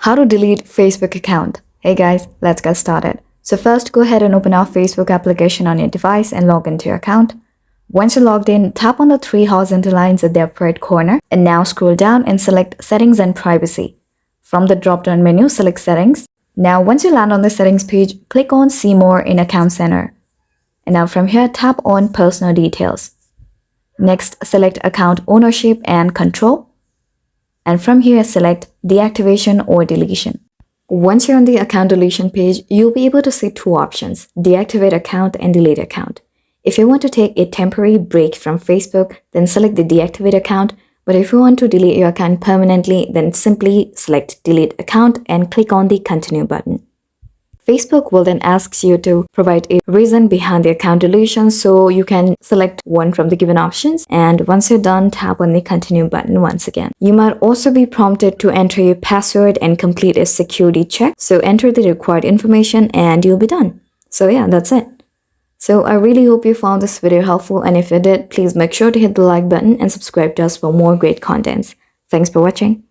How to delete Facebook account. Hey guys, let's get started. So first, go ahead and open our Facebook application on your device and log into your account. Once you're logged in, tap on the three horizontal lines at the upper right corner and now scroll down and select Settings and Privacy. From the drop-down menu, select Settings. Now once you land on the settings page, click on See More in Account Center. And now from here, tap on Personal Details. Next, select Account Ownership and Control. And from here, select Deactivation or Deletion. Once you're on the account deletion page, you'll be able to see two options, deactivate account and delete account. If you want to take a temporary break from Facebook, then select the deactivate account. But if you want to delete your account permanently, then simply select delete account and click on the continue button. Facebook will then ask you to provide a reason behind the account deletion, so you can select one from the given options, and once you're done, tap on the continue button once again. You might also be prompted to enter your password and complete a security check, so enter the required information and you'll be done. So yeah, that's it. So I really hope you found this video helpful, and if you did, please make sure to hit the like button and subscribe to us for more great contents. Thanks for watching.